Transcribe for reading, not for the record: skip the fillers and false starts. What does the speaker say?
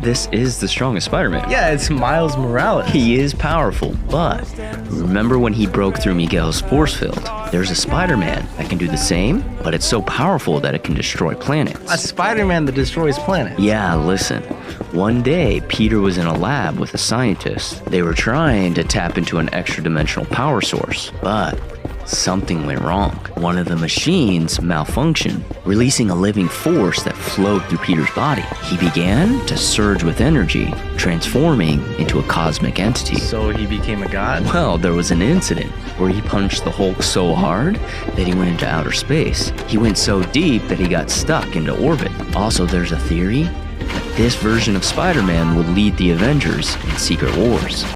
this is the strongest Spider-Man. Yeah, it's Miles Morales. He is powerful, but remember when he broke through Miguel's force field? There's a Spider-Man that can do the same, but it's so powerful that it can destroy planets. A Spider-Man that destroys planets. Yeah, listen. One day, Peter was in a lab with a scientist. They were trying to tap into an extra-dimensional power source, but something went wrong. One of the machines malfunctioned, releasing a living force that flowed through Peter's body. He began to surge with energy, transforming into a cosmic entity. So he became a god? Well, there was an incident where he punched the Hulk so hard that he went into outer space. He went so deep that he got stuck into orbit. Also, there's a theory that this version of Spider-Man will lead the Avengers in Secret Wars.